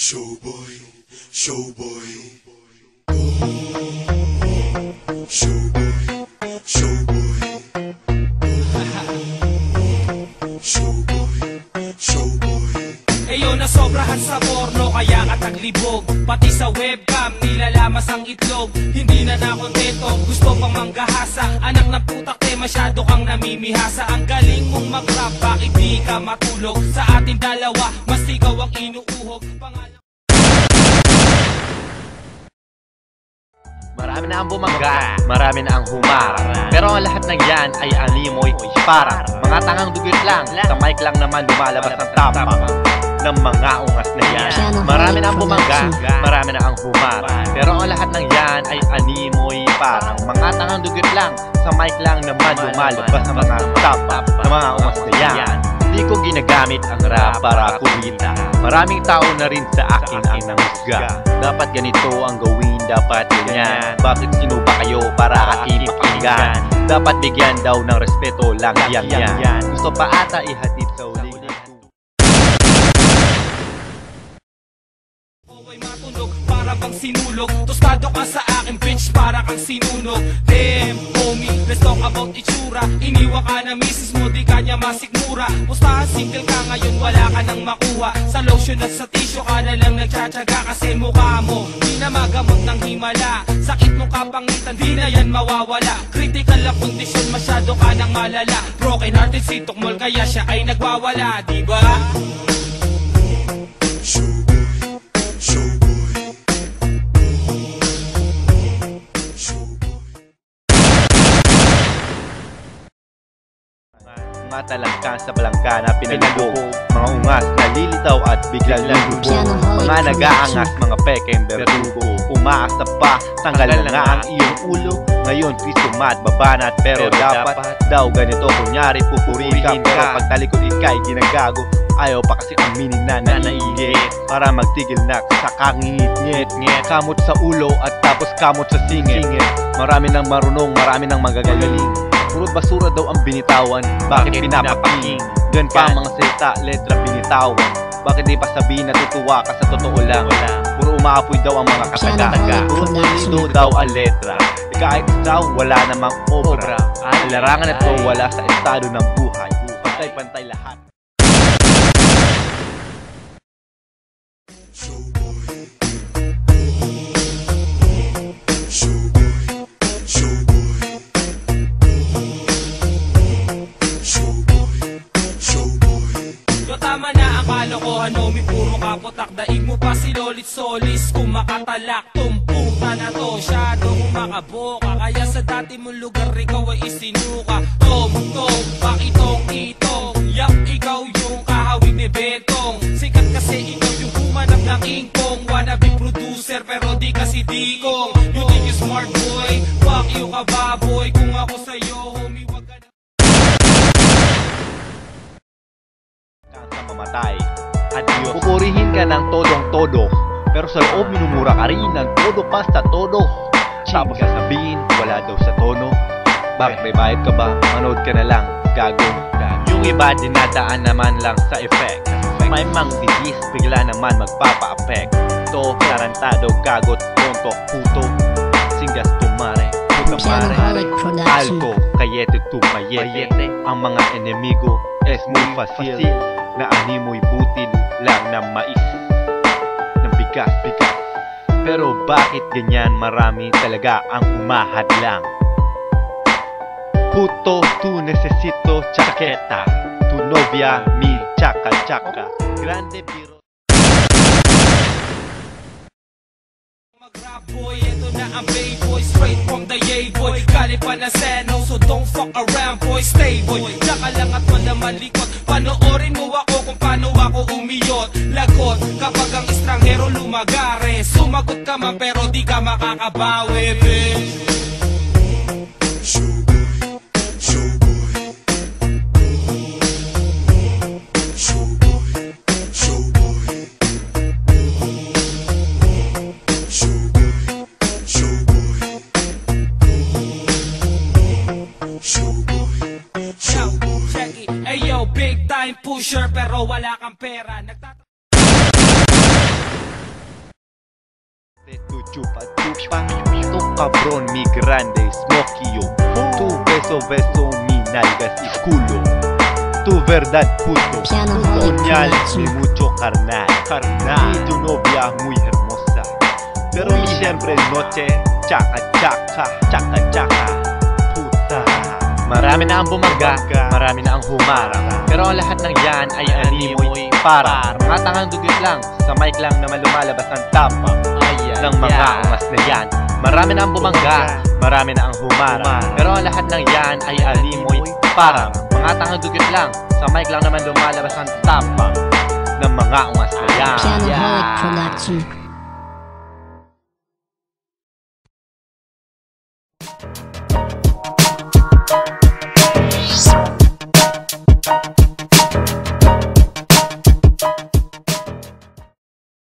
Showboy, showboy, showboy, showboy, showboy, showboy. Eyo na sobrahan sa porno kaya kataglibog. Pati sa webcam nilalamas ang itlog. Hindi na nakontento, gusto pang manggahasa. Anak ng putak masyado kang namimihasa. Ang galing mong mag-rap, bakit di ka matulog? Sa ating dalawa, mas ikaw ang inuuhog. Marami na ang bumangga, marami na ang humara. Pero ang lahat ng yan ay animoy para mga tangang dugit lang. Sa mic lang naman lumalabas ang tapa ng mga ungas na yan. Marami na ang bumangga, marami na ang humara. Pero ang lahat ng yan ay animoy parang mga tangang dugit lang. Sa mic lang naman lumalabas ang mga tapa ng mga ungas na yan. Hindi ko ginagamit ang rap para kumita. Maraming tao na rin sa akin ang nangusga. Dapat ganito ang gawin, dapat ganyan. Bakit sino ba kayo para aking pakinggan? Dapat bigyan daw ng respeto lang yan. Gusto pa ata ihatid sa uling ay matunog para bang sinulog. Tostado ka sa akin bitch para kang sinunog. Damn homie, let's talk about itsura. Iniwan ka na misis mo, di kanya masikmura. Pustahan single ka ngayon, wala ka nang makuha. Sa lotion at sa tissue ka na lang nagtsatsaga. Kasi mukha mo, di na magamot ng himala. Sakit mong kapangitan, di na yan mawawala. Critical ang kondisyon, masyado ka nang malala. Broken hearted si Tukmol, kaya siya ay nagwawala, diba? mga talangka sa balangka na pinalubog, mga ungas na lilitaw at biglang lulubog, mga nag-aangas, mga pekeng berdugo, umaasa pa, tanggal na nga ang iyong ulo. Ngayon piso mat, babanat, pero dapat daw ganito. Kunyari pupurihin ka, pero pagtalikod ikay ginagago. Ayaw pa kasi aminin na naiigit para magtigil na sa kangingit-ngit. Kamot sa ulo at tapos kamot sa singit. Marami nang marunong, marami nang magagaling. Puro basura daw ang binitawan, bakit pinapaking? Gan pa ang mga salita, letra binitawan. Bakit di pa sabihin na tutuwa ka sa totoo lang? Puro umaapoy daw ang mga kataga. Puro pulido daw ang letra. Kahit ikaw, wala namang obra. Ang larangan na ito wala sa estado ng buhay. Pantay-pantay lahat. Tama na ang kalokohan mo, may puro kapotak. Daig mo pa si Lolit Solis kung makatalak. Tumputa na to, syadong makaboka. Kaya sa dati mong lugar ikaw ay isinuka. Tom, pakitong-itong, yak ikaw yung kahawig ni Betong. Sikat kasi ikaw yung humanap ng King Kong. Wannabe producer pero di kasi dikong. You think you smart boy, fuck you ka baboy. Kung ako sa'yo homie, wag ka na mamatay at pupurihin ka ng todong-todo, pero sa loob minumura ka rin ng todo pasta todo. Tapos sasabihin wala daw sa tono. Bakit may bayad ka ba? Manood ka na lang, gago. Yung iba dinadaan naman lang sa effect. May mang disease, bigla naman magpapa-affect. To, tarantado, gagot, tonto, puto, singas tumare, putamare, alko, kayete tumayete. Ang mga enemigo es muy fácil na animoy butil lang na mais ng bigas. Pero bakit ganyan marami talaga ang umahadlang? Puto, tu necesito chaqueta, tu novia mi chaka. Grande biro. Mag-rap boy, ito na ang bay boy, straight from the yay boy. Galing pa na Seno, so don't fuck around boy, stay boy. Tsaka lang at wala malikot. Panoorin mo ako kung paano ako umiyot. Lagot kapag ang estranghero lumagare. Sumagot ka man pero di ka makakabawi, bitch. Big time pusher pero wala kang pera. chupa chupa. Tu cabrón mi grande smoky yo. Tu beso beso mi nalgas y culo. Tu verdad puto, puñal mi mucho carnal. Y tu novia muy hermosa, pero mi siempre noche chaka chaka, chaka chaka, puta. Marami na ang bumaga, marami na ang humarang, pero ang lahat ng yan ay animoy para mga tangang dugit lang, sa mic lang naman lumalabas ang tapang ng mga ungas na yan. Marami na ang bumangga, marami na ang humarang, pero ang lahat ng yan ay animoy para mga tangang dugit lang, sa mic lang naman lumalabas ang tapang ng mga ungas na yan. Pianoholic Production.